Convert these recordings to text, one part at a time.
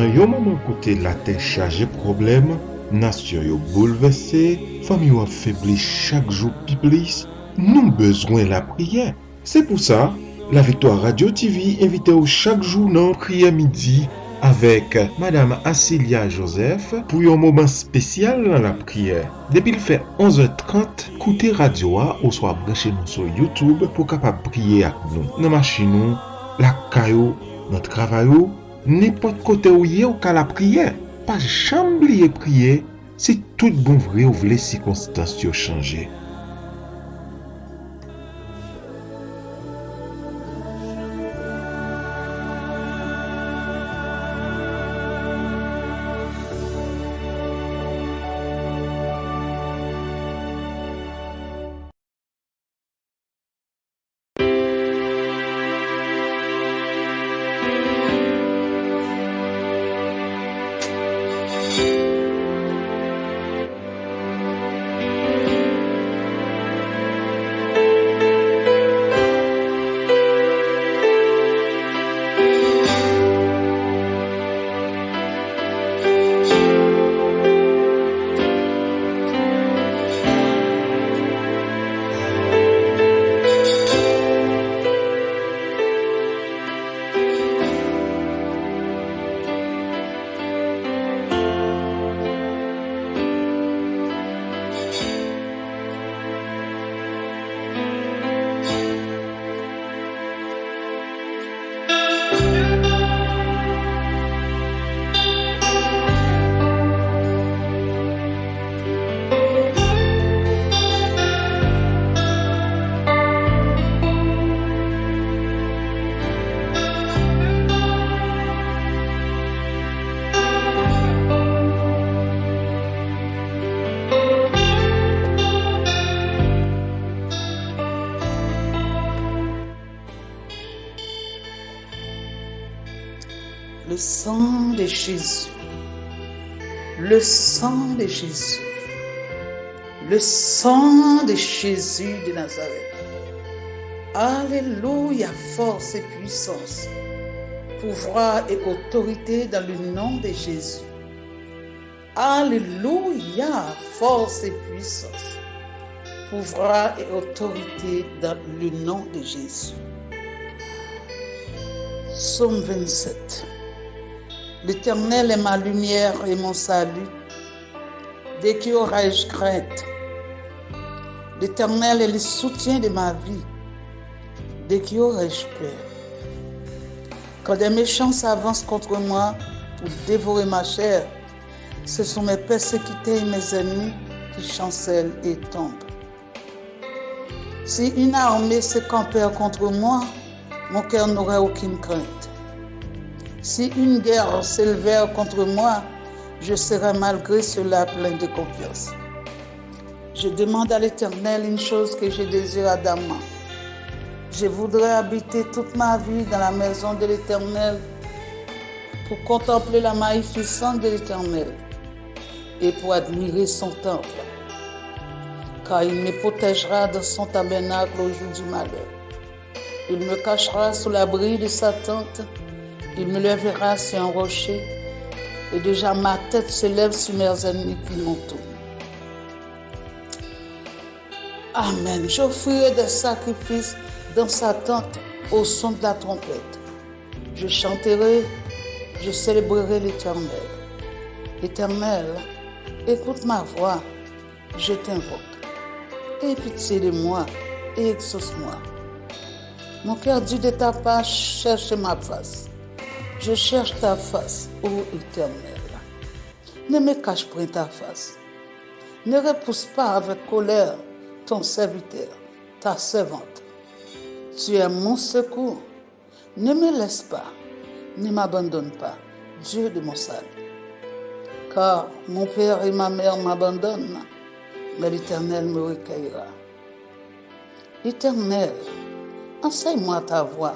Nan yon moment côté la terre chargée problème, nation yo bouleversée, famille yo affaiblie chaque jour plus, nous besoin la prière. C'est pour ça, la Victoire Radio TV invite au chaque jour dans prière midi avec Madame Asilia Joseph pour un moment spécial dans la prière. Depuis le fait 11h30, écoutez radio ou soit branché nous sur YouTube pour capable prier avec nous. Dans machine, la caillou, notre travail, n'importe côté où y est au cas la prière. Pas jamais oublier prier, si tout bon vrai ou les circonstances changer. Le sang de Jésus, le sang de Jésus, le sang de Jésus de Nazareth. Alléluia, force et puissance, pouvoir et autorité dans le nom de Jésus. Alléluia, force et puissance, pouvoir et autorité dans le nom de Jésus. Psaume 27. L'Éternel est ma lumière et mon salut. De qui aurais-je crainte? L'Éternel est le soutien de ma vie. De qui aurais-je peur? Quand des méchants s'avancent contre moi pour dévorer ma chair, ce sont mes persécutés et mes ennemis qui chancellent et tombent. Si une armée se campait contre moi, mon cœur n'aurait aucune crainte. Si une guerre s'élevait contre moi, je serais malgré cela plein de confiance. Je demande à l'Éternel une chose que je désire ardemment. Je voudrais habiter toute ma vie dans la maison de l'Éternel pour contempler la magnificence de l'Éternel et pour admirer son temple. Car il me protégera dans son tabernacle au jour du malheur. Il me cachera sous l'abri de sa tente. Il me lèvera sur un rocher. Et déjà ma tête se lève sur mes ennemis qui m'entourent. Amen. J'offrirai des sacrifices dans sa tente au son de la trompette. Je chanterai, je célébrerai l'Éternel. L'Éternel, écoute ma voix, je t'invoque. Aie pitié de moi et exauce-moi. Mon cœur dit de ta part, cherche ma face. Je cherche ta face, ô Éternel. Ne me cache point ta face. Ne repousse pas avec colère ton serviteur, ta servante. Tu es mon secours. Ne me laisse pas, ne m'abandonne pas, Dieu de mon salut. Car mon père et ma mère m'abandonnent, mais l'Éternel me recueillera. L'Éternel, enseigne-moi ta voie.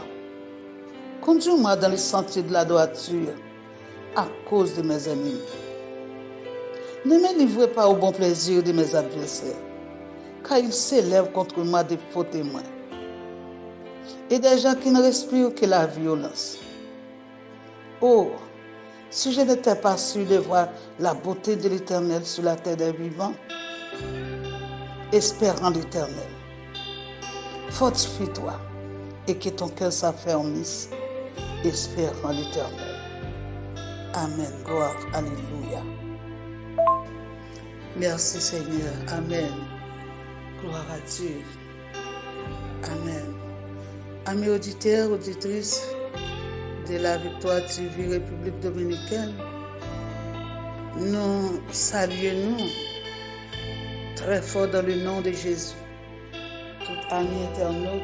Conduis-moi dans les sentiers de la droiture à cause de mes ennemis. Ne me livrez pas au bon plaisir de mes adversaires, car ils s'élèvent contre moi des faux témoins et des gens qui ne respirent que la violence. Oh, Si je n'étais pas sûr de voir la beauté de l'Éternel sur la terre des vivants, espère en l'Éternel. Fortifie-toi et que ton cœur s'affermisse. Espère en l'Éternel. Amen. Gloire. Alléluia. Merci Seigneur. Amen. Gloire à Dieu. Amen. Amis auditeurs, auditrices de la Victoire TV République Dominicaine, nous saluons très fort dans le nom de Jésus. Tout amis internautes,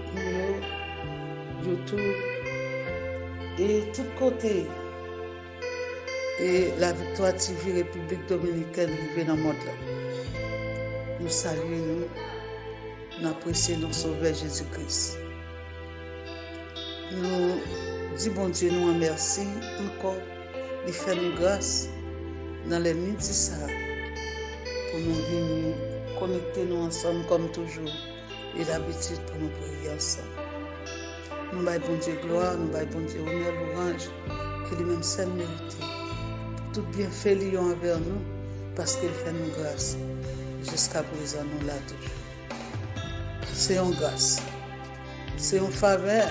YouTube et tous côtés. Et la Victoire TV République Dominicaine vivait dans le monde là. Nous saluons, nous apprécions notre Sauveur Jésus-Christ. Nous disons bon Dieu, nous remercions encore, il fait nous grâce dans les minutes ça pour nous venir connecter nous ensemble comme toujours et l'habitude pour nous prier ensemble. Nous baillons bon Dieu gloire, nous baillons bon Dieu honneur, louange, que lui-même seul mérite. Pour tout bienfait lion envers nous, parce qu'il fait nous grâce. Jusqu'à présent, nous là toujours. C'est une grâce, c'est une faveur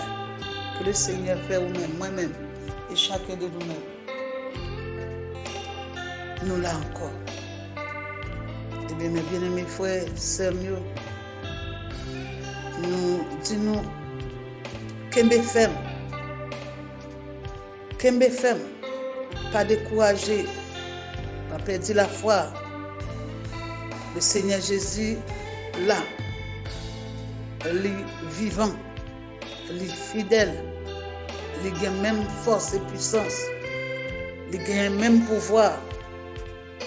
que le Seigneur fait nous-mêmes, moi-même, et chacun de nous-mêmes. Nous là encore. Eh bien, mes bien-aimés frères, sœurs, nous disons, Kembe ferme, pas décourager, pas perdre la foi. Le Seigneur Jésus, là, il est vivant, il est fidèle, il a même force et puissance, il a même pouvoir,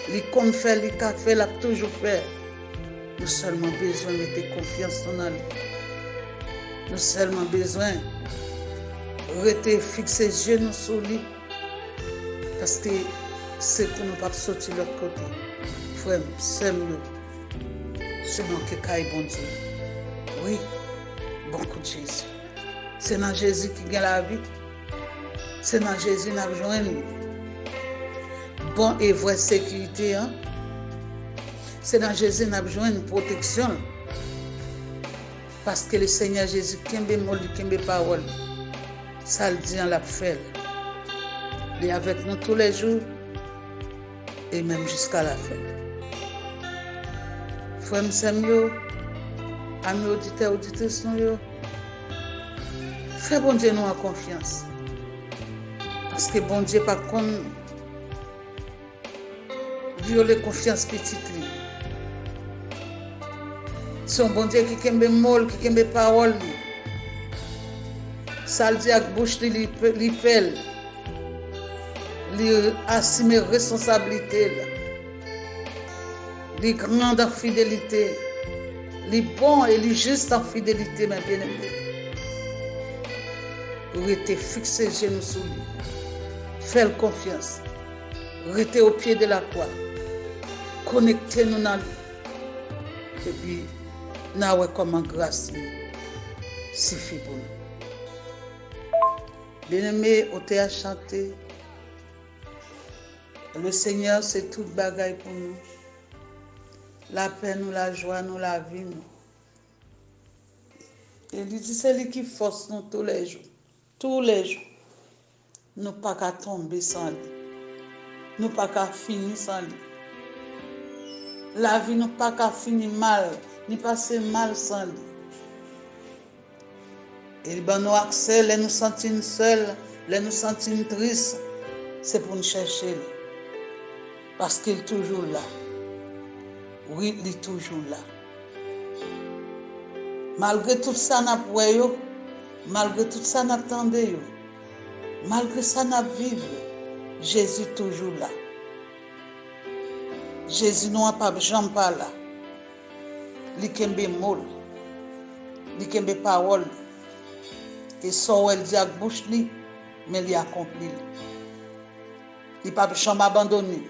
il comme fait, il a fait, il a toujours fait. Nous seulement besoin de mettre confiance en lui. Nous seulement besoin de rester fixer les yeux sur lui. Parce que c'est pour nous pas sortir de l'autre côté. Frère, c'est mieux. Seulement que caille bon Dieu. Oui, bon coup de Jésus. C'est dans Jésus qui gagne la vie. C'est dans Jésus qui nous besoin. Bon et vraie sécurité. Hein? C'est dans Jésus qui nous besoin de protection. Parce que le Seigneur Jésus, qui mot, qui parole, ça le dit en la fait. Il est avec nous tous les jours et même jusqu'à la fin. Frères et amis auditeurs, auditrices, fais bon Dieu nous en confiance. Parce que bon Dieu, par contre, violer confiance petite. C'est un bon Dieu qui aime molle, qui aime parole. Ça le dit avec bouche, il fait. Il assume responsabilité. Il est grand en fidélité. Il est bon et il est juste en fidélité, mes bien-aimés. Restez fixé genoux sur lui. Faites confiance. Restez au pied de la croix. Connectez-nous dans lui. Et puis, nous comment grâce suffit pour nous. Bien-aimés, au théâtre chanté, le Seigneur c'est toute bagaille pour nous. La paix, nous, la joie, nous, la vie, nous. Et il dit c'est lui qui force nous tous les jours. Tous les jours. Nous pas qu'à tomber sans lui. Nous pas qu'à finir sans lui. La vie nous pas qu'à finir mal. Ni passer mal sans lui. Et il nous accès, les nous sentir seuls, les nous sentir tristes, c'est pour nous chercher lui. Parce qu'il est toujours là. Oui, il est toujours là. Malgré tout ça, nous avons malgré tout ça, nous attendons, malgré ça, nous vivons, Jésus est toujours là. Jésus n'a pas jamais pas là. Il a molle, il a parole. Et ça, elle dit à bouche, mais il accompli. Il n'a pas jamais abandonné.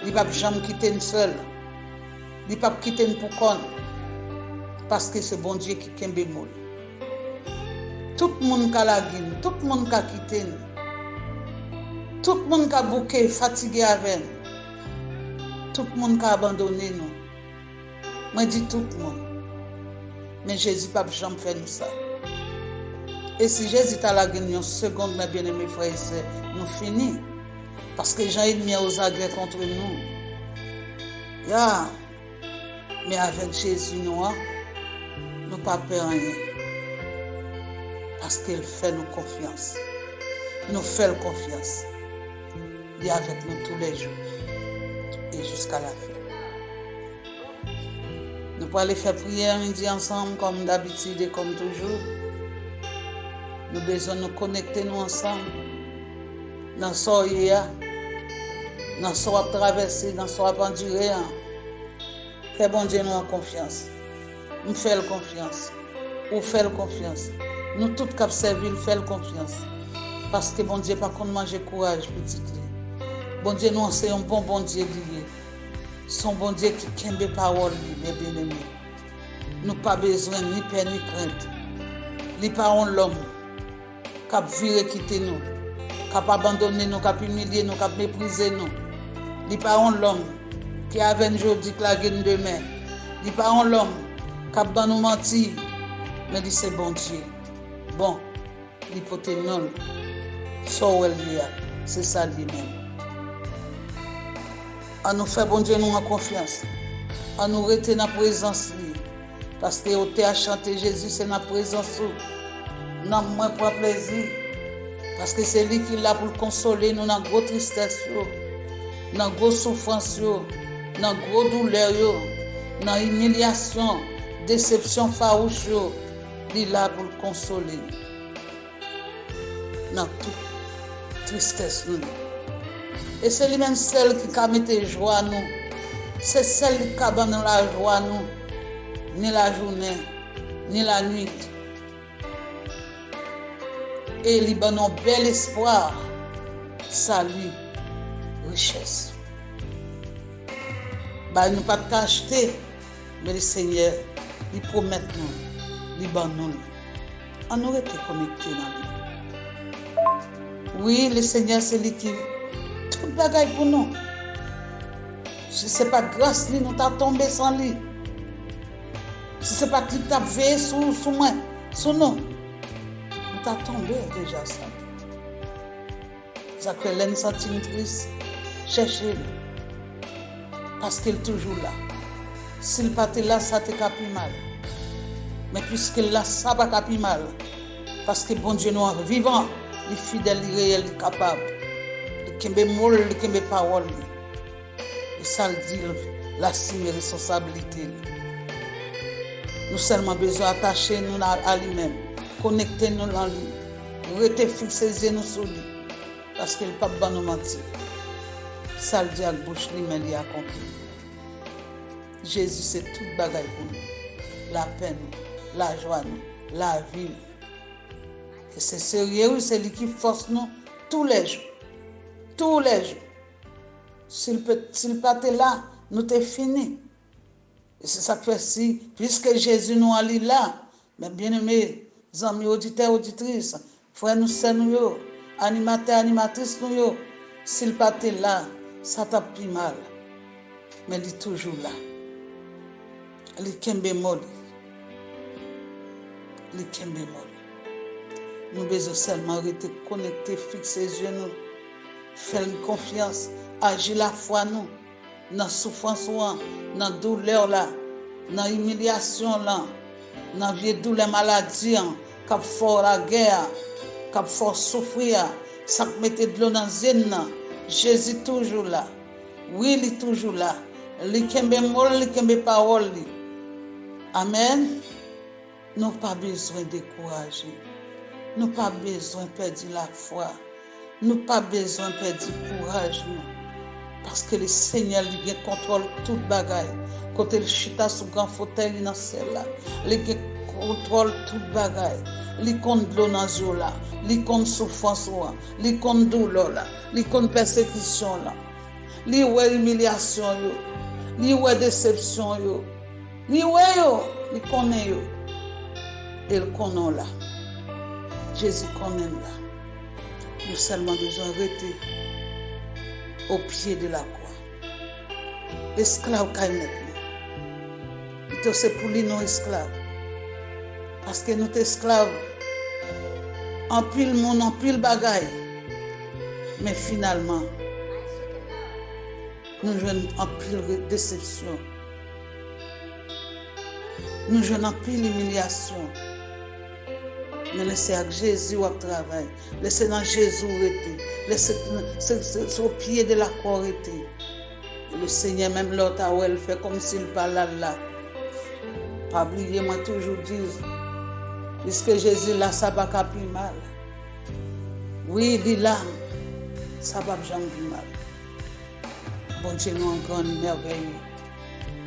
Il n'a pas jamais quitté une seule. Il n'a pas quitté une pour con. Parce que c'est bon Dieu qui kembe molle. Tout le monde qui a la guine, tout le monde qui a quitté. Tout le monde qui a bouqué, fatigué avec nous. Tout le monde qui a abandonné nous. Moi, je dis tout le monde. Mais Jésus n'a pas jamais fait nous ça. Et si Jésus t'a la gagné une seconde, mes bien-aimés frères et sœurs, nous finissons. Parce que Jean ennemi aux agrès contre nous. Yeah. Mais avec Jésus, nous ne pas peur rien. Parce qu'il fait nous confiance. Nous fait confiance. Il est avec nous tous les jours. Et jusqu'à la fin. Nous pouvons aller faire prière midi ensemble comme d'habitude et comme toujours. Nous avons besoin de nous connecter nous ensemble. Dans ce soir, dans ce soir traverser, dans ce soir endurer. Que bon Dieu nous en confiance. Nous faisons confiance. Nous faisons confiance. Nous tous qui servons, faisons confiance. Parce que bon Dieu, par contre, manger courage, petit. Bon Dieu, nous c'est un bon Dieu lié. Son bon Dieu qui aime les paroles, mes bien-aimés. Nous pas besoin ni peur ni crainte. Les parents l'homme, qui a viré quitter nous, qui a abandonné nous, qui a humilié nous, qui a méprisé nous. Les parents l'homme, qui avait un jour dit que la gagne demain. Les parents l'homme, qui a nous menti, mais dit c'est bon Dieu. Bon, l'hypothèse non, c'est ça lui-même. À nous faire bon Dieu nous en confiance. À nous rester dans la présence lui. Parce que au à chanter Jésus, c'est dans la présence. Dans moins pour plaisir. Parce que c'est lui qui est là pour consoler nous dans la grosse tristesse, dans la grosse souffrance, dans la grosse douleur, dans l'humiliation, déception farouche. Il est là pour consoler. Dans toute tristesse. Et c'est lui-même celle qui a mis joie à nous. C'est celle qui a donné la joie à nous. Ni la journée, ni la nuit. Et il donne un bel espoir, salut, richesse. Bah, nous ne pas t'acheter, mais le Seigneur, il promet nous, il donne nous. On aurait été connectés dans lui. Oui, le Seigneur, c'est lui qui tout bagaille pour nous. Si ce n'est pas grâce lui, nous t'as tombé sans lui. Si ce n'est pas qu'il t'a veillé sur moi, sur nous, nous t'as tombé déjà sans lui. Ça fait l'un sentiment triste, cherchez-le. Parce qu'il est toujours là. S'il n'est pas là, ça te capi mal. Mais puisqu'il est là, ça va capi mal. Parce que bon Dieu nous est vivant, il est fidèle, il est réel, il est capable. Il est molle, il est parole. Et ça le dit, la signe responsabilité. Nous seulement besoin d'attacher nous à lui-même, connecter nous dans lui, rester fixer nous sur lui, parce qu'il n'est pas bon nous mentir. Ça le dit à la bouche lui-même, il a accompli. Jésus, c'est toute bagaille pour nous. La peine, la joie, la vie. Et c'est sérieux, c'est lui qui force nous tous les jours. Tous les jours. S'il pas été là, nous t'es fini. Et c'est ça que fait si, puisque Jésus nous a là, mais bien aimés, amis auditeurs, auditrices, frères nous, sœurs nous, animateurs, animatrices nous, s'il pas été là, ça t'a pris mal. Mais il est toujours là. Il est kembe mol. Il est kembe mol. Nous besoin seulement rester connectés, fixer les yeux nous, faire confiance, agir la foi nous, dans la souffrance, dans la douleur, dans l'humiliation, dans la vieille douleur, maladie, qui fort la guerre, qui fort souffrir, ça mettait de l'eau dans zine. Jésus toujours là. Oui, il est toujours là. Il est mol, il est parole. Amen. Nous n'avons pas besoin de décourager. Nous n'avons pas besoin de perdre la foi. Nous n'avons pas besoin de perdre le courage. Parce que le Seigneur lui contrôle toute bagaille. Quand il chita sur le grand fauteuil dans celle-là, il contrôle toute bagaille. Il compte l'eau dans l'eau là, il compte souffrance là, il compte douleur là, il compte persécution là, il voit humiliation yo, il voit déception yo, il voit yo, il connaît yo, il connaît là. Jésus connaît là. Nous seulement besoin de rester au pied de la croix. Esclave kay net nous. C'est pour lui non esclave. Parce que nous sommes esclaves. En pile monde, en pile bagaille. Mais finalement, nous jouons en pile déception. Nous jouons en pile humiliation. Mais laissez avec Jésus au travail. Laissez dans Jésus rester. Laissez au pied de la croix rester. Le Seigneur, même l'autre, elle fait comme s'il parlait là. Pas oublier, moi toujours dire, puisque Jésus là, ça va pas plus mal. Oui, il est là, ça va jamais plus mal. Bon Dieu, nous encore une merveille.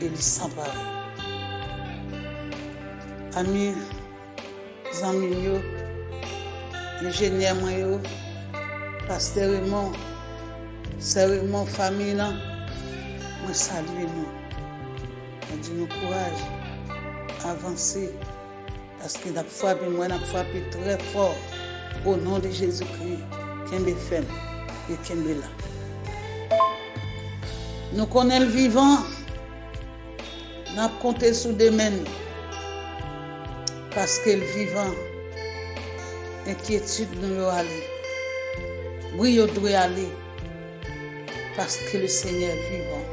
Il s'en pareil. Amis, amis, ingénieurs, pasteur Raymond, sœur Raymond, famille, moi salue nous. Je dis nous courage, avancer, parce que la frappé, moi, la frappé très fort au nom de Jésus-Christ, qui est femme et qui est là. Nous connaissons le vivant, nous avons compté sur des mains, parce que le vivant, inquiétude nous doit aller. Oui, nous devons aller, parce que le Seigneur est vivant.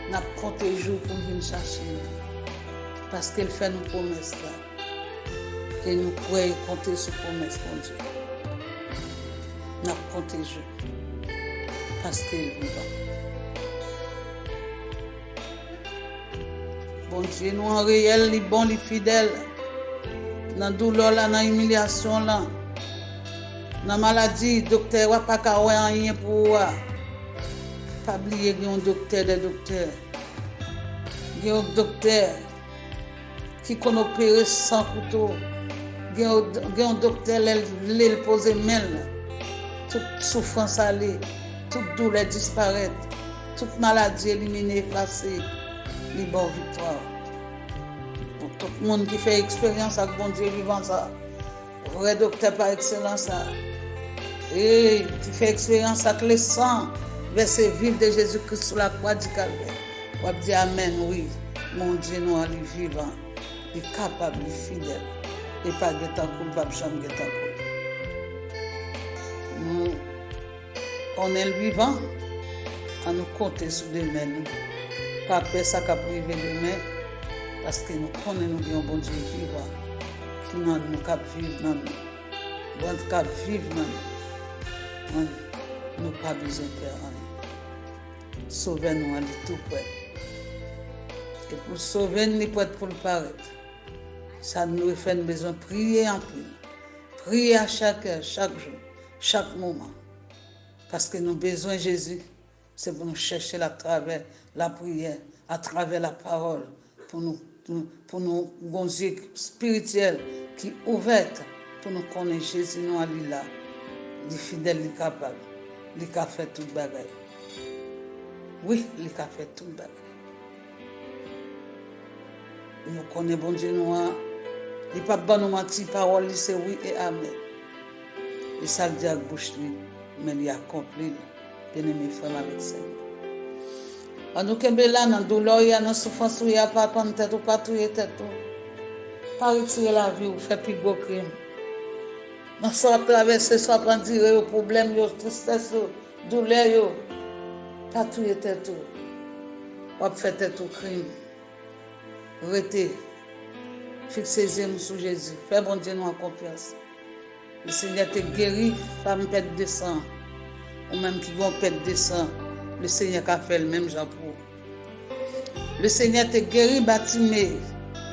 Nous avons compté jour pour venir chercher nous, parce qu'il fait nos promesses là. Et nous pouvons compter sur promesses pour Dieu. Nous avons compté jour, parce qu'il est vivant. Bon Dieu, nous en réel, les bons, les fidèles, dans la douleur, dans l'humiliation, dans la maladie, le docteur n'a pas qu'à rien pour vous. Pas oublier qu'il y a un docteur des docteurs. Il y a un docteur qui peut opérer sans couteau. Il y a un docteur qui pose main. Toute souffrance allée, toute douleur disparaît, toute maladie éliminée, effacée. Les bonnes victoires. Pour tout le monde qui fait expérience avec bon Dieu vivant ça, vrai docteur par excellence ça, et qui fait expérience avec le sang versé vif de Jésus-Christ sur la croix du Calvaire. On va dire Amen, oui, mon Dieu nous est vivant, il est capable, il est fidèle, et pas de temps qu'on pas jamais de temps. Nous, on est le vivant, à nous compter sur des mains. Pas peur ça qu'a privé demain, parce que nous connaissons bien bon Dieu vivant, qui nous cap vivre dans nous. Bon cap vivre dans nous. Nous pas besoin de faire rien. Sauvez-nous à tout près. Et pour sauver nous, nous prêts pour le paraître. Ça nous fait besoin de prier en plus. Prier à chaque heure, chaque jour, chaque moment. Parce que nous avons besoin de Jésus. C'est pour nous chercher à travers la prière, à travers la parole, pour nous bon Dieu spirituel qui est ouvert, pour nous connaître Jésus, nous aller là, les fidèles, les capables, les qui fait tout le bagage. Oui, les qui fait tout le bagage. Nous connaissons bon Dieu, nous, il n'y a pas de nous mentir, parole, c'est oui et amen. Et ça le dit à bouche, mais il a accompli. Bien-aimé frère avec ça. En nous kembe là dans douleur, dans la souffrance, il n'y a pas de tête ou pas touiller tête. Pas retirer la vie ou faire plus gros crime. Dans soit traverser, soit prendre dire problème, tristesse, douleur, pas touiller tête. Pas faire tête au crime. Restez. Fixez-vous sur Jésus. Fais bon Dieu nous en confiance. Le Seigneur te guérit, femme pète de sang. Ou même qui vont perdre des sangs, le Seigneur a fait le même genre pour. Le Seigneur te guéri, bâtimé,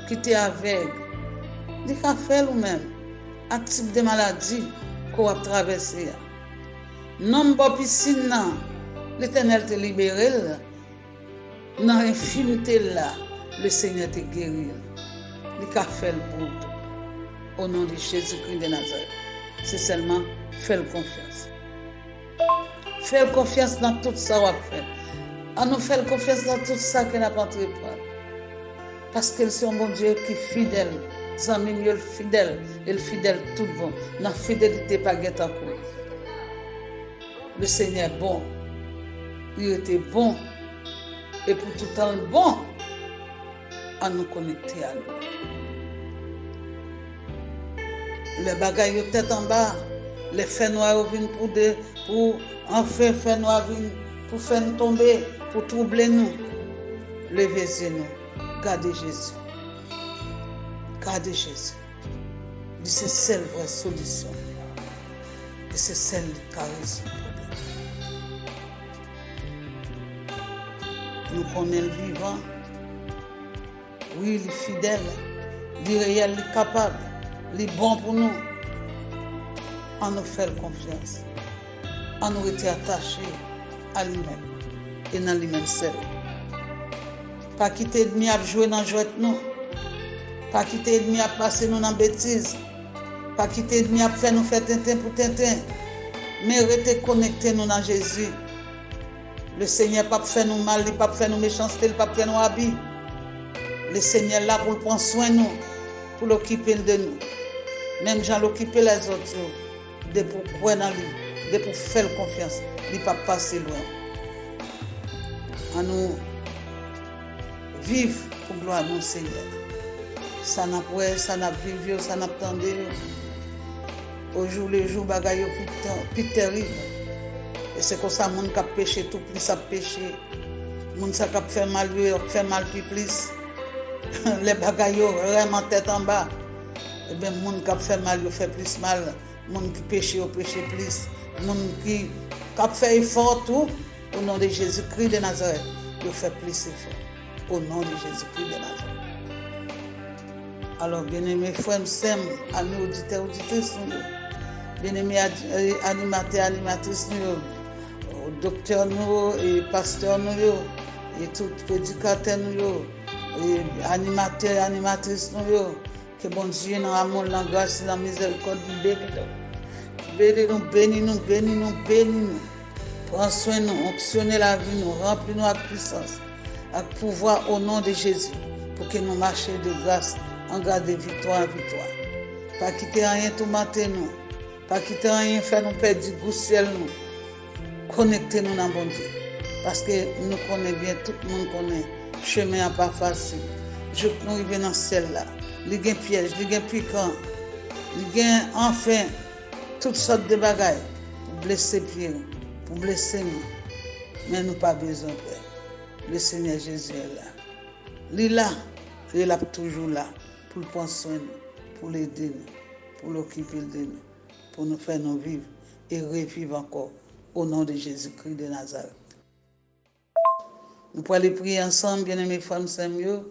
qui t'est aveugle. Il a fait lui-même un type de maladie qu'on a traversé. Non, pas piscine, l'Éternel te libéré. Dans l'infimité là, le Seigneur te guéri. Il a fait le pour toi. Au nom de Jésus-Christ de Nazareth. C'est seulement faire confiance. Faire confiance dans tout ça qu'on fait. On nous fait confiance dans tout ça qu'on n'a pas entrepris. Parce que c'est un bon Dieu qui est fidèle. Zami mieux fidèle. Il est fidèle tout bon. La fidélité pas guette à quoi. Le Seigneur est bon. il était bon et pour tout temps bon à nous connecter à lui. Les bagailles tête en bas, les faits noirs viennent pour enfin faire noir pour faire nous tomber, pour troubler nous. Levez-nous, gardez Jésus. Gardez Jésus. C'est celle vraie solution. Et c'est celle qui a réussi le problème. Nous connaissons le vivant. Oui, il est fidèle, il est réel, il est capable, il est bon pour nous. On nous fait confiance. On nous était attachés à lui-même et dans lui-même seul. Pas quitter l'ennemi à jouer dans le jeu nous. Pas quitter l'ennemi à passer nous dans la bêtise. Pas quitter l'ennemi à faire nous faire tintin pour tintin. Mais rester connectés nous dans Jésus. Le Seigneur pas faire nous mal, il pas faire nous méchanceté, il pas faire nous habits. Le Seigneur là pour prendre soin de nous, pour l'occuper de nous. Même Jean l'occuper les autres, de pour croire dans lui, de pour faire confiance, il pas passer loin. À nous vivre pour gloire à nous Seigneur. Ça n'a pas, ça n'a vécu, ça n'a attendu. Au jour le jour, bagaille plus terrible. Et c'est comme ça, moun qui a péché tout plus a péché. Moun qui a fait mal plus. Les bagailles vraiment tête en bas. Et bien, moun qui a fait mal, fait plus mal. Moun qui péché, péché plus. Moun qui a fait effort tout, au nom de Jésus-Christ de Nazareth, il fait plus effort. Au nom de Jésus-Christ de Nazareth. Alors, bien-aimés frères, amis auditeurs, auditrices, bien-aimés animateurs, animatrices, docteurs, et pasteurs, et tout prédicateurs, et animateurs, animatrices, que bon Dieu, dans l'amour, dans la grâce, dans la miséricorde, bénis-nous. Prends soin de nous, onctionnez la vie, nous remplis-nous avec puissance, avec pouvoir au nom de Jésus, pour que nous marchions de grâce, en garde de victoire en victoire. Pas quitter rien tout matin, nous. Pas quitter rien faire nous perdre du goût ciel, nous. Connectez-nous dans bon Dieu. Parce que nous connaissons bien, tout le monde connaît. Le chemin n'est pas facile. Je nous arrivons dans ce ciel là. Il y a un piège, il y a un piquant. Il y a enfin toutes sortes de bagailles pour blesser Pierre, pour blesser nous. Mais nous pas besoin de faire. Le Seigneur Jésus est là. Il est là. Il est toujours là pour prendre soin de nous, pour l'aider nous, pour l'occuper de nous, pour nous faire nous vivre et revivre encore au nom de Jésus-Christ de Nazareth. Nous pouvons aller prier ensemble, bien-aimés frères, Samuel.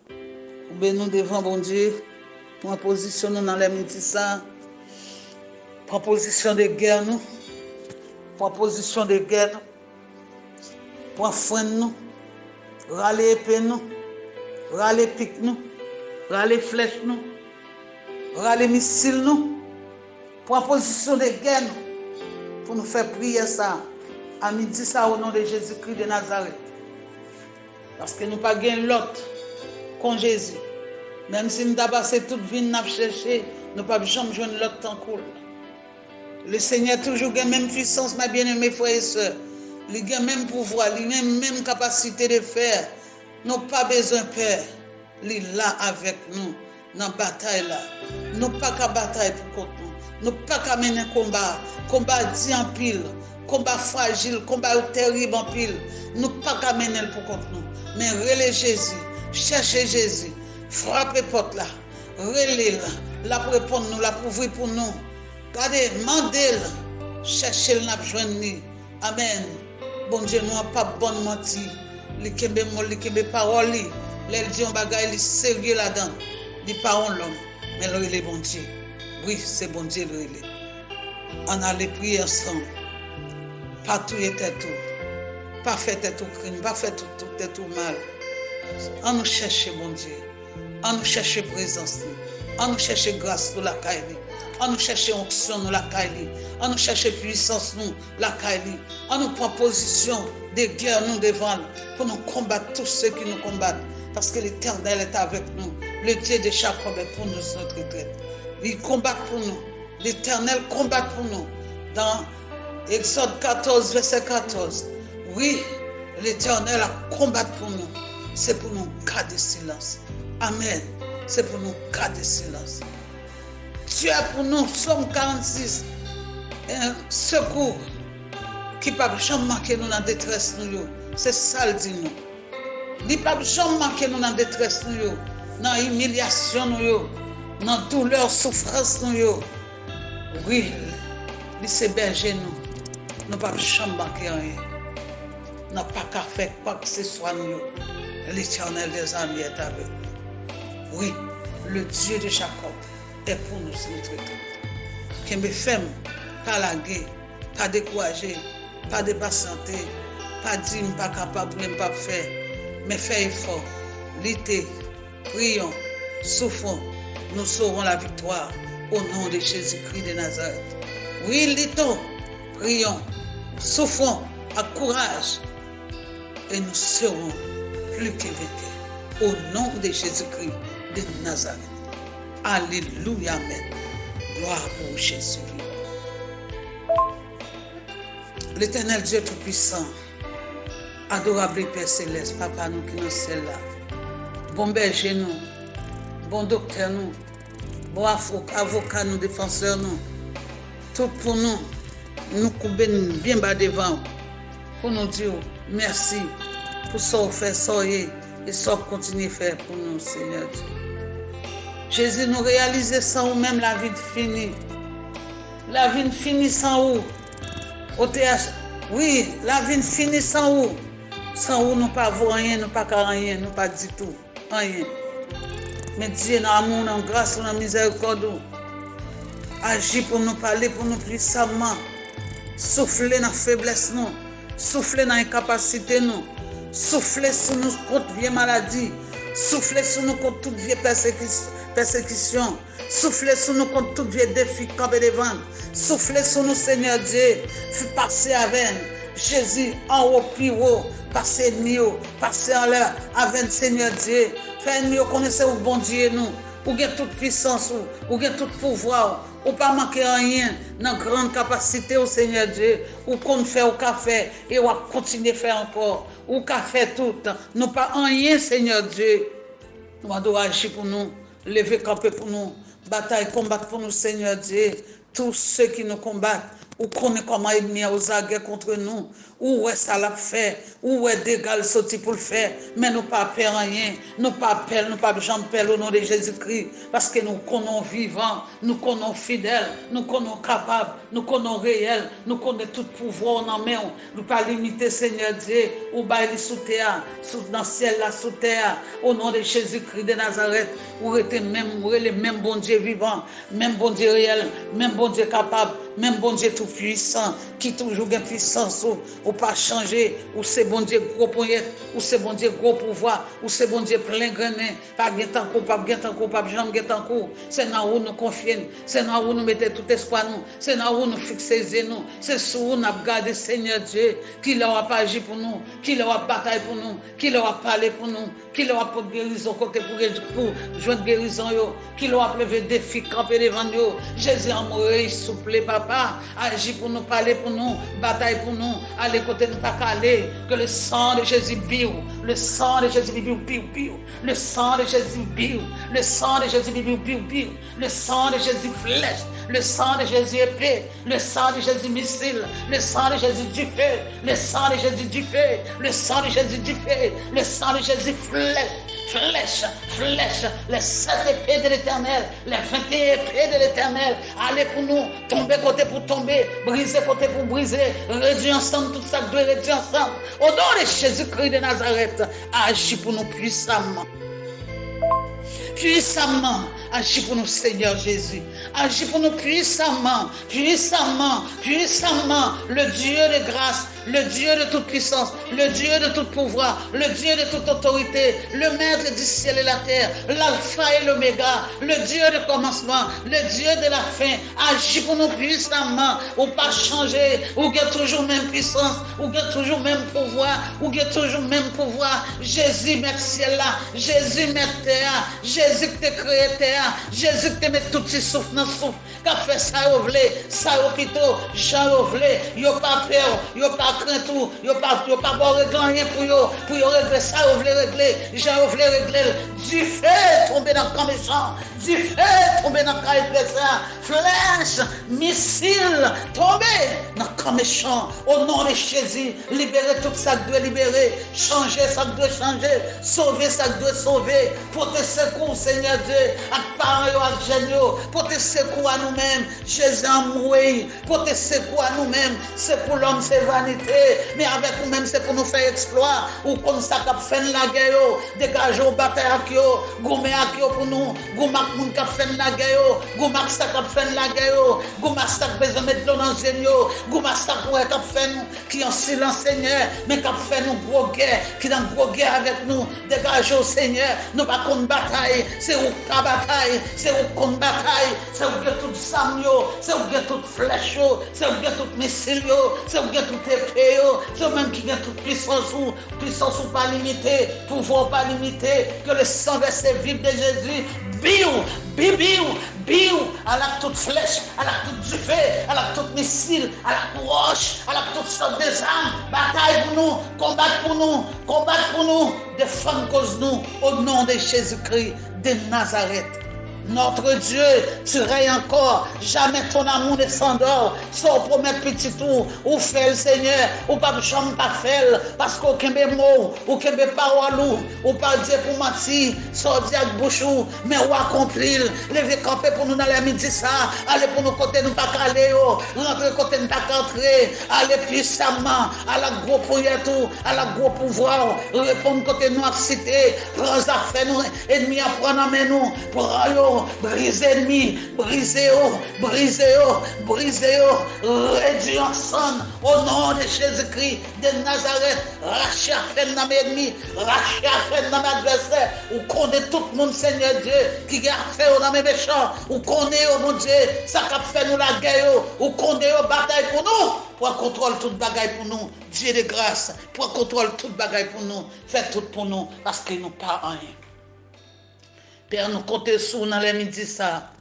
Pour bénir devant bon Dieu, pour positionner dans les métissants, pour position de guerre nous, pour position de guerre nous, pour freiner nous, râler épée nous, râler pique nous, râler flèche nous, râler missile nous, pour position de guerre nous, pour nous faire prier ça, à midi ça au nom de Jésus-Christ de Nazareth. Parce que nous n'avons pas gagné l'autre qu'on Jésus. Même si nous avons passé toute vie, nous avons cherché, nous n'avons pas jamais joué l'autre temps cool. Le Seigneur a toujours la même puissance, ma bien-aimée frères et sœurs. Il a le même pouvoir, il a la même capacité de faire. Nous n'avons pas besoin de peur. Il est là avec nous, dans la bataille là. Nous n'avons pas qu'à bataille pour contre nous. Nous n'avons pas qu'à mener un combat. Combat dit en pile. Combat fragile, combat terrible en pile. Nous n'avons pas qu'à mener pour contre nous. Mais relais Jésus, cherchez Jésus, frappez porte là, relais là, là pour répondre nous, là pour ouvrir pour nous. Regardez, mandez-le, cherchez-le, n'a besoin de nous. Amen. Bon Dieu, nous n'avons pas bon menti. Les paroles, les dit on bagaille, les sérieux là-dedans. Les paroles l'homme, mais le relais bon Dieu. Oui, c'est bon Dieu le relais. On a les prier ensemble. Pas tout était tout. Pas fait tout crime, pas fait tout mal. On nous cherche, bon Dieu. On nous cherche présence. On nous cherche grâce pour la caille. On nous cherche onction nous la caille. On nous cherche puissance nous la caille. On nous prend position de guerre nous devant pour nous combattre tous ceux qui nous combattent. Parce que l'Éternel est avec nous. Le Dieu de Jacob est pour nous notre retraite. Il combat pour nous. L'Éternel combat pour nous. Dans Exode 14, verset 14. Oui, l'Éternel a combattu pour nous. C'est pour nous garder silence. Amen. C'est pour nous garder silence. Dieu a pour nous, Psaume 46, un secours qui ne peut jamais manquer nous dans la détresse. C'est ça le dit nous. Il ne peut jamais manquer nous dans la détresse, dans l'humiliation, dans la douleur, souffrance. Oui, il s'est berger nous. Nous ne pouvons jamais manquer rien. Nous n'avons pas qu'à faire quoi que ce soit. L'Éternel des armées est avec nous. Oui, le Dieu de Jacob est pour nous, c'est notre éternel. Qu'il me ferme, pas laguer, pas décourager, pas dépatienter, pas dire pas capable, même pas faire, mais faire effort, lutter, prions, souffrons, nous saurons la victoire au nom de Jésus-Christ de Nazareth. Oui, luttons, prions, souffrons, à courage, et nous serons plus que vainqueurs au nom de Jésus-Christ de Nazareth. Alléluia, amen. Gloire pour Jésus. L'Éternel Dieu Tout-Puissant, adorable Père Céleste, Papa nous qui nous sommes là, bon berger nous, bon docteur nous, bon avocat nous, défenseur nous, tout pour nous, nous couper bien bas devant, pour nous dire merci pour ce qu'on fait, ça et ce qu'on continue à faire pour nous, Seigneur Dieu. Jésus nous réalise sans ou même la vie finie. La vie finie sans ou. Oui, la vie finie sans ou. Sans ou nous pas voir rien, nous pas rien, nous pas du tout. Rien. Mais Dieu dans l'amour, dans la grâce, dans la miséricorde, agit pour nous parler, pour nous puissamment. Souffler dans la faiblesse, nous. Souffler dans l'incapacité, nous. Souffler sur nous contre vieille maladie. Souffler sur nous contre toute vieille persécution. Souffler sur nous contre toute vieille défi campé devant. Souffler sur nous, Seigneur Dieu. Fais passer avec Jésus en haut, plus haut. Passer ennemi, passer en l'air avec Seigneur Dieu. Fais ennemi, connaissez où bon Dieu nous. Ou bien toute puissance, ou bien tout pouvoir. Ou pas manquer rien dans grande capacité au Seigneur Dieu. Ou qu'on fait au café et on va continuer à faire encore. Ou qu'à faire tout. Nous pas rien, Seigneur Dieu. Nous devons agir pour nous, lever camper pour nous, bataille, combattre pour nous, Seigneur Dieu. Tous ceux qui nous combattent, ou connaissent comment ennemi aux aguets contre nous, ou est ça l'a fait, ou est d'égal sorti pour le faire, mais nous pas peur rien, nous pas peur, nous pas jamais peur au nom de Jésus-Christ, parce que nous connaissons vivants, nous connaissons fidèles, nous connaissons capables, nous connaissons réels, nous connaissons tout pouvoir en main, nous pas limiter Seigneur Dieu, ou bailler sous terre, dans le ciel là sous terre, au nom de Jésus-Christ de Nazareth, ou était même, ou les mêmes bon Dieu vivant, même bon Dieu réel, même bon Dieu capable, même bon Dieu tout puissant, qui toujours gagne puissance, ou pas changer, ou c'est bon Dieu gros poignette, ou c'est bon Dieu gros pouvoir, ou c'est bon Dieu plein grenet, pas gain tant coup, pas gain tant coup, pas jamais gain tant coup. C'est dans où nous confions, c'est dans où nous mettons tout espoir nous, c'est dans où nous fixons nous, c'est sur où nous avons gardé Seigneur Dieu, qui leur a pas agi pour nous, qui leur a bataillé pour nous, qui leur a parlé pour nous, qui leur a pour guérison côté pour joindre guérison yo, qui leur a levé défi camper devant yo. Jésus a mouru souple papa, agit pour nous, parler pour nous, bataille pour nous, aller côté de pas caler, que le sang de Jésus biou, le sang de Jésus biou biou biou, le sang de Jésus biou, le sang de Jésus biou biou biou, le sang de Jésus flèche, le sang de Jésus épée, le sang de Jésus missile, le sang de Jésus du feu, le sang de Jésus du feu, le sang de Jésus du feu, le sang de Jésus flèche, les 7 épées de l'Éternel, les 21 épées de l'Éternel, allez pour nous, tomber côté pour tomber, briser côté pour briser, réduire ensemble tout ça doit réduire ensemble. Au nom de Jésus-Christ de Nazareth, agis pour nous puissamment. Puissamment, agis pour nous Seigneur Jésus, agis pour nous puissamment, le Dieu de grâce, le Dieu de toute puissance, le Dieu de tout pouvoir, le Dieu de toute autorité, le maître du ciel et la terre, l'alpha et l'oméga, le Dieu de commencement, le Dieu de la fin, agis pour nous puissamment, ou pas changer, ou qu'il y a toujours même puissance, ou qu'il y a toujours même pouvoir, ou qu'il y a toujours même pouvoir. Jésus met ciel là, Jésus met terre, Jésus qui t'a créé terre, Jésus qui t'a mis tout ce souffle dans souffle, qu'a fait ça au vlé, ça au pito, Jean au vlé, yo pas peur, yo pas craint tout, yo pas bon régler rien pour yo régler ça, yo voulez régler, j'en voulez régler. Du feu tomber dans le camp méchant, du feu tomber dans le camp adversaire, flèche, missile, tomber dans le camp méchant. Au nom de Jésus, libérer tout ça que doit libérer, changer ça que doit changer, sauver ça que doit sauver, pour te secouer, Seigneur Dieu, à parents, à jeunes, pour te secouer à nous-mêmes. Jésus a mouru, pour te secouer à nous-mêmes. C'est pour l'homme, c'est vanité, mais avec nous-mêmes, c'est pour nous faire exploit. Ou comme ça, qu'a fait la guerre, dégager au bataille avec yo, goumé avec yo pour nous, goumak moun qu'a fait la guerre, goumak ça qu'a fait la guerre, goumak ça besoin mettre l'eau dans les yeux, goumak ça pour qu'a fait nous, qui en silence, Seigneur, mais qu'a fait nous gros guerre, qui dans gros guerre avec nous, dégager au Seigneur, nous pas contre bataille, c'est où ta bataille, c'est où contre bataille, c'est où que tout samyo, c'est où que toute flèche, c'est où que tout missile, c'est où que tout épée, c'est même qui a toute puissance ou pas limitée, pouvoir pas limité, que le sang versé vif de Jésus, biou, à la toute flèche, à la toute du feu, à la toute missile, à la roche, à la toute sorte des armes, bataille pour nous, combattre pour nous, défendre cause nous, au nom de Jésus-Christ de Nazareth. Notre Dieu, tu règnes encore, jamais ton amour ne s'endort, sans promettre petit tout, ou fait le Seigneur, ou pas jamais pas faire, parce qu'aucun mot, aucun parole, ou pas Dieu pour mentir, sans dire avec bouche, mais ou accomplir, lever camper pour nous dans la midi ça, aller pour nous côté nous pas caler, rentrer côté nous pas rentrer, aller puissamment, à la gros prière tout, à la gros pouvoir, répondre côté nous à cité, prendre affaire nous, ennemis à prendre en main nous, pour brisez l'ennemi, brisez-le, réduis ensemble au nom de Jésus-Christ de Nazareth, rachez à faire dans mes ennemis, rachez à faire dans mes adversaires, ou connaît tout le monde, Seigneur Dieu, qui a fait dans mes méchants, ou connaît, oh mon Dieu, ça a fait nous la guerre, ou connaît, oh bataille pour nous, pour contrôler toute bagaille pour nous, Dieu de grâce, pour contrôler toute bagaille pour nous, faites tout pour nous, parce que nous pas rien. Père, nous comptons sur nous dans les midi ça.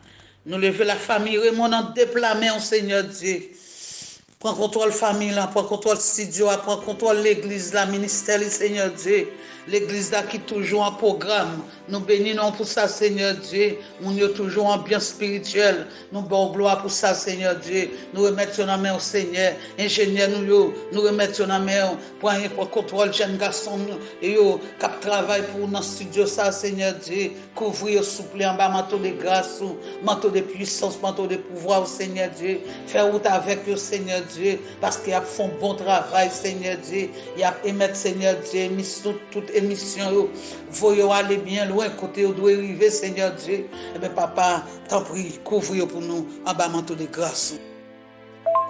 Nous lever la famille, remontant déplamer au Seigneur Dieu. Prends contrôle famille là, prends contrôle studio, prends contrôle l'église là, ministère du Seigneur Dieu. L'église là qui est toujours en programme. Nous bénissons pour ça, Seigneur Dieu. Nous sommes toujours en bien spirituel. Nous bon gloire pour ça, Seigneur Dieu. Nous remettons la main au Seigneur. Ingénieur, nous remettons la main pour contrôle jeune garçon et qui travaille pour nos studios, ça, Seigneur Dieu. Couvrir, souffler en bas, manteau de grâce, manteau de puissance, manteau de pouvoir, Seigneur Dieu. Faire route avec eux, Seigneur Dieu. Parce qu'ils font bon travail, Seigneur Dieu. Ils émettent, Seigneur Dieu, toute émission, voyons aller bien loin, côté où doit arriver, Seigneur Dieu. Eh bien, papa, t'en prie, couvre pour nous en bas manteau de grâce.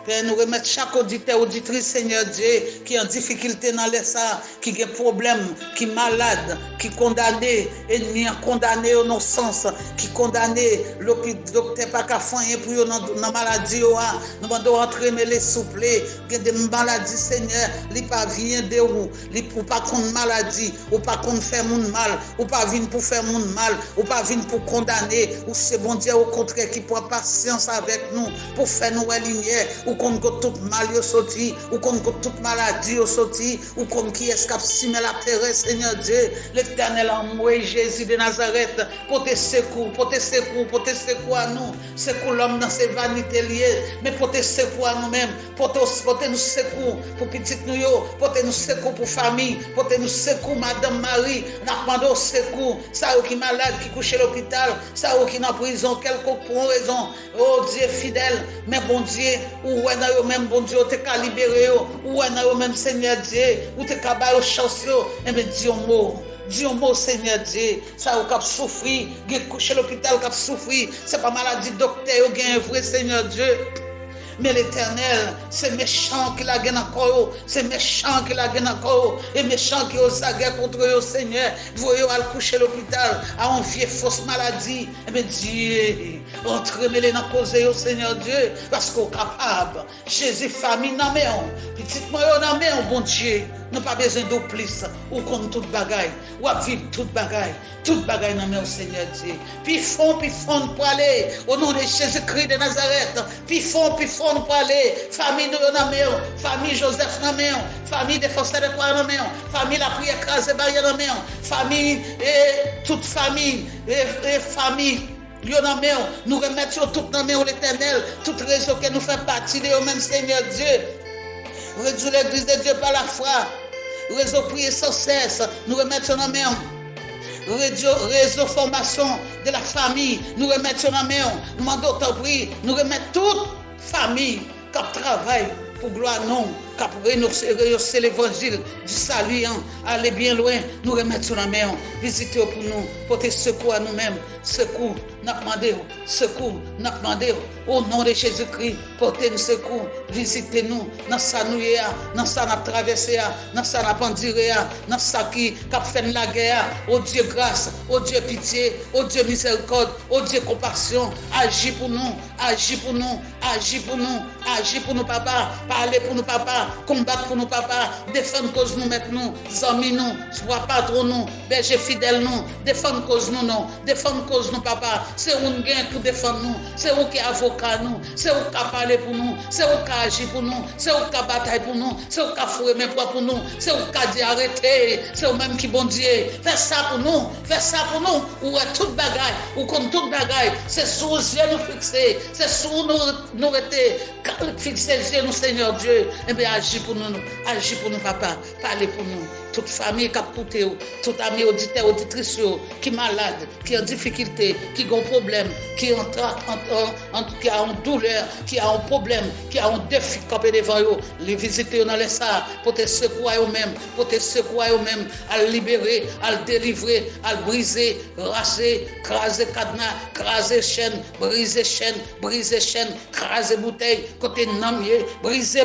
Père, nous remettons chaque auditeur, auditrice, Seigneur Dieu, qui est en difficulté dans les ça, qui a problème, qui est malade, qui est condamné, ennemi condamné au non-sens, qui est condamné, l'hôpital pas qu'à faire pour eux dans la maladie, nous devons entrer les souples, il y a des maladies, Seigneur, ils ne pas venir de où, ils ne pas contre maladie, ou pas contre faire mon mal, ou pas venir pour faire mon mal, ou pas venir pour condamner, ou c'est bon Dieu au contraire qui prend patience avec nous, pour faire nous la lumière, ou qu'on a tout mal sorti, ou qu'on a toute maladie sorti, ou qu'on qui escape si mais la terre, Seigneur Dieu, l'Éternel a envoyé Jésus de Nazareth pour te secouer, à nous, secouer l'homme dans ses vanités liées, mais pour te secouer à nous-mêmes, pour te nous secouer pour petite nous, pour te nous secouer pour famille, pour te nous secouer Madame Marie, n'a demandé au secours, ça qui est malade, qui couche à l'hôpital, ça qui est en prison, quelconque pour raison, oh Dieu fidèle, mais bon Dieu, ou dans même bon Dieu, tu as libéré, ou dans même Seigneur Dieu, ou tu as baillé chance, et bien dis un mot, Seigneur Dieu, ça ou cap souffrir, qui couche à l'hôpital, qui souffrir, c'est pas maladie docteur, ou un vrai Seigneur Dieu. Mais l'Éternel, c'est méchant qui la gagne encore, c'est méchant qui la gagne encore, et méchant qui ose la guerre contre eux, Seigneur. Voyez, à le coucher à l'hôpital, à envier fausse maladie. Eh bien, Dieu, entraînez-les dans la cause, Seigneur Dieu, parce qu'on est capable. Jésus, famille, non, mais petite moi, non, mais bon Dieu, nous pas besoin de plus, ou comme toute bagaille, ou à vivre toute bagaille dans le Seigneur Dieu. Puis fond pour aller, au nom de Jésus-Christ de Nazareth, puis fond fond nous parler, famille de Naméo, famille Joseph Naméo, famille défenseur de toi Naméo, famille la prière crasée barrière Naméo, famille et toute famille et famille. Nous remettons tout dans l'Éternel, toute réseau que nous fait partie de même Seigneur Dieu. Réseau l'église de Dieu par la foi. Réseau prier sans cesse. Nous remettons dans main. Réseau formation de la famille. Nous remettons dans main. Nous demandons autant prier. Nous remettons toute famille qui travaille pour gloire non. Qui réussir l'évangile du salut. Aller bien loin. Nous remettons dans main. Visitez pour nous. Porter secours à nous-mêmes. Secours. Nous demandons. Secours. Nous demandons. Au nom de Jésus-Christ, portez-nous secours, visitez-nous dans ça nous y a, dans ça nous traversé, dans ça nous penduré, dans ça qui fait la guerre. Oh Dieu grâce, oh Dieu pitié, oh Dieu miséricorde, oh Dieu compassion, agis pour nous, agis pour nous, agis pour nous, agis pour nous papa, parlez pour nous papa, combattre pour nous papa, défendre cause nous maintenant, amis nous, sois patron nous, berger fidèle nous, défendre cause nous non, défendre cause nous papa, c'est un gain qui défend nous, c'est un qui avocat nous, c'est eux qui parler pour nous, c'est eux qui agir pour nous, c'est eux qui bataille pour nous, c'est eux qui fouet mes poids pour nous, c'est eux qui dit arrêtez, c'est eux même qui bon Dieu, fais ça pour nous, ou toute bagaille, ou comme toute bagaille, c'est sous les yeux nous fixer, c'est sous nous rester, fixer les yeux nous Seigneur Dieu, et bien agis pour nous papa, parlez pour nous, toute famille qui a écouté, tout ami auditeur, auditrice, qui est malade, qui est en difficulté, qui a un problème, qui a une douleur, qui a un problème, qui a un défi capé devant eux, les visiter dans les salles, pour te secouer eux-mêmes, à le libérer, à le délivrer, à le briser, raser, craser cadenas, craser chaîne, briser chaîne, craser bouteille, côté namier, briser,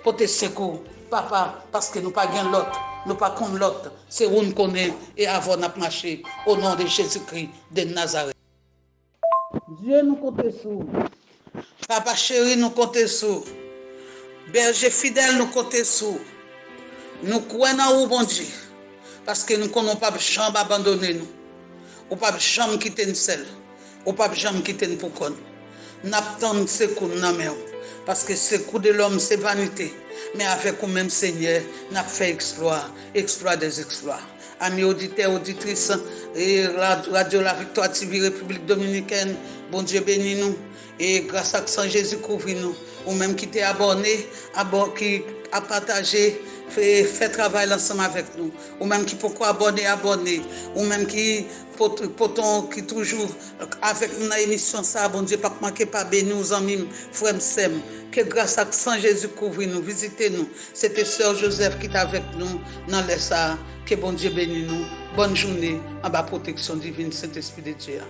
pour te secouer. Papa, parce que nous pas gain l'autre, nous pas comme l'autre, c'est où nous connaît et avant n'a marché au nom de Jésus-Christ de Nazareth. Dieu nous compte sur. Papa chéri nous compte sur. Berger fidèle nous compte sur. Nous croyons en vous bon Dieu parce que nous ne connaissons pas jamais abandonner nous. Ou pas jamais quitter nous seul. Ou pas jamais quitter nous pour qu'on. N'attendons secours dans main parce que secours de l'homme c'est vanité. Mais avec nous-mêmes, Seigneur, nous avons fait exploit des exploits. Amis auditeurs, auditrices, et Radio La Victoire TV République Dominicaine, bon Dieu bénis nous. Et grâce à Saint Jésus couvre nous. Ou même qui t'est abonné, qui a partagé, fait travail ensemble avec nous. Ou même qui pourquoi abonné. Ou même qui qui toujours avec nous dans l'émission ça, bon Dieu, pas manquer pas béni aux amis, frères Sem. Que grâce à Saint Jésus couvre nous, visitez nous. C'était Sœur Joseph qui est avec nous dans les ça. Que bon Dieu bénisse nous. Bonne journée en bas protection divine, Saint-Esprit de Dieu.